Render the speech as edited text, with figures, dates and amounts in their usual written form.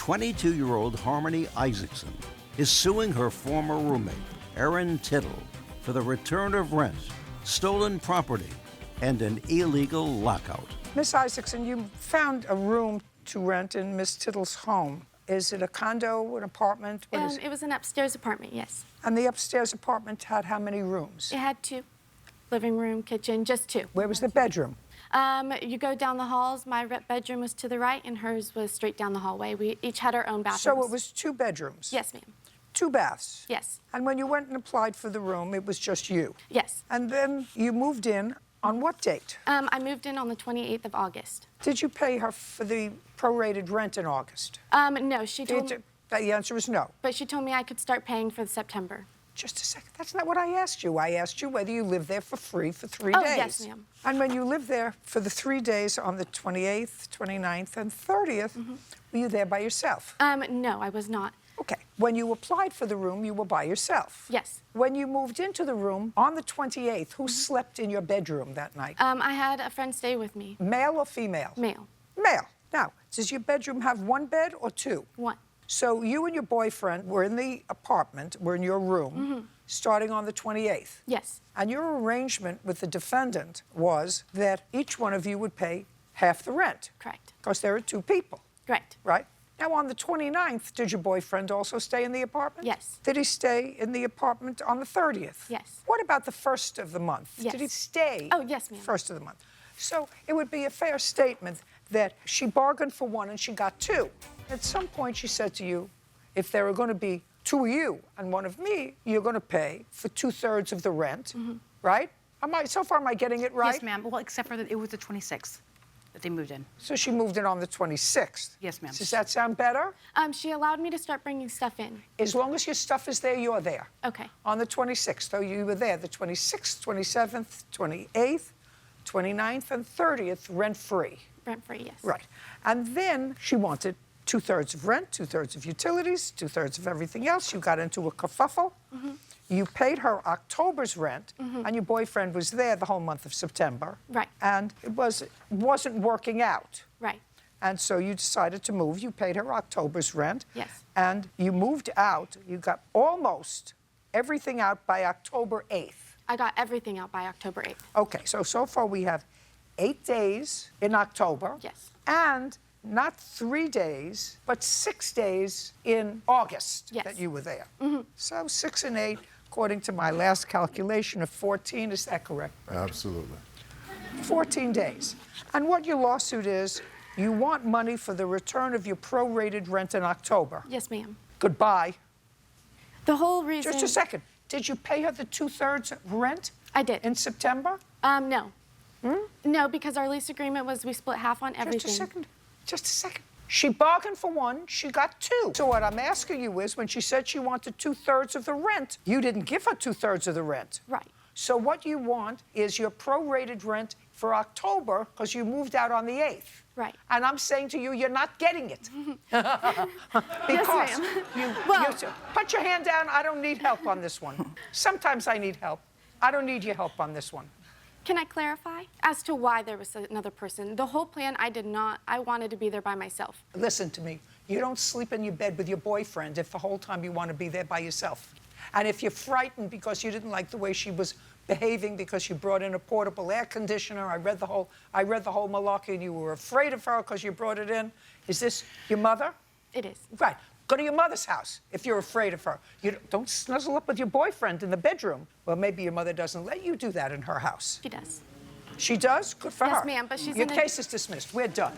22-year-old Harmony Isaacson is suing her former roommate, Erin Tittle, for the return of rent, stolen property, and an illegal lockout. Miss Isaacson, you found a room to rent in Miss Tittle's home. Is it a condo, an apartment? What is it? It was an upstairs apartment, yes. And the upstairs apartment had how many rooms? It had 2. Living room, kitchen, just 2. Where was the bedroom? You go down the halls. My bedroom was to the right, and hers was straight down the hallway. We each had our own bathrooms. So it was 2 bedrooms? Yes, ma'am. 2 baths? Yes. And when you went and applied for the room, it was just you? Yes. And then you moved in on what date? I moved in on the 28th of August. Did you pay her for the prorated rent in August? No, she told me. The answer is no. But she told me I could start paying for September. Just a second. That's not what I asked you. I asked you whether you lived there for free for 3 Oh, days. yes, ma'am. And when you lived there for the 3 days on the 28th, 29th, and 30th, were you there by yourself? No, I was not. Okay. When you applied for the room, you were by yourself? Yes. When you moved into the room on the 28th, who slept in your bedroom that night? I had a friend stay with me. Male or female? Male. Male. Now, does your bedroom have 1 bed or 2? 1. So you and your boyfriend were in the apartment, were in your room, starting on the 28th. Yes. And your arrangement with the defendant was that each one of you would pay half the rent. Correct. Because there are 2 people. Correct. Right? Now, on the 29th, did your boyfriend also stay in the apartment? Yes. Did he stay in the apartment on the 30th? Yes. What about the 1st of the month? Yes. Did he stay? Oh, yes, ma'am. 1st of the month. So it would be a fair statement that she bargained for 1 and she got 2. At some point, she said to you, if there are going to be 2 of you and 1 of me, you're going to pay for 2/3 of the rent, right? So far, am I getting it right? Yes, ma'am. Well, except for that it was the 26th that they moved in. So she moved in on the 26th. Yes, ma'am. Does that sound better? She allowed me to start bringing stuff in. As long as your stuff is there, you're there. Okay. On the 26th, so you were there, the 26th, 27th, 28th, 29th, and 30th, rent-free. Rent-free, yes. Right. And then she wanted 2/3 of rent, 2/3 of utilities, 2/3 of everything else. You got into a kerfuffle. You paid her October's rent, and your boyfriend was there the whole month of September. Right. And it wasn't working out. Right. And so you decided to move. You paid her October's rent. Yes. And you moved out. You got almost everything out by October 8th. I got everything out by October 8th. Okay, so far we have 8 days in October. Yes. And not 3 days, but 6 days in August Yes. that you were there. So 6 and 8, according to my last calculation of 14, is that correct? Absolutely. 14 days. And what your lawsuit is, you want money for the return of your prorated rent in October. Yes, ma'am. Goodbye. The whole reason... Just a second. Did you pay her the 2/3 rent? I did. In September? No. No, because our lease agreement was we split half on everything. Just a second. Just a second. She bargained for 1, she got 2. So what I'm asking you is, when she said she wanted 2/3 of the rent, you didn't give her 2/3 of the rent. Right. So what you want is your prorated rent for October, because you moved out on the 8th. Right. And I'm saying to you, you're not getting it. Because ma'am. you put your hand down. I don't need help on this one. Sometimes I need help. I don't need your help on this one. Can I clarify as to why there was another person? The whole plan, I wanted to be there by myself. Listen to me. You don't sleep in your bed with your boyfriend if the whole time you want to be there by yourself. And if you're frightened because you didn't like the way she was behaving because you brought in a portable air conditioner, I read the whole malarkey, and you were afraid of her because you brought it in. Is this your mother? It is. Right. Go to your mother's house if you're afraid of her. You don't snuzzle up with your boyfriend in the bedroom. Well, maybe your mother doesn't let you do that in her house. She does. She does? Good for her. Yes, ma'am, but she's Your in a... case is dismissed. We're done.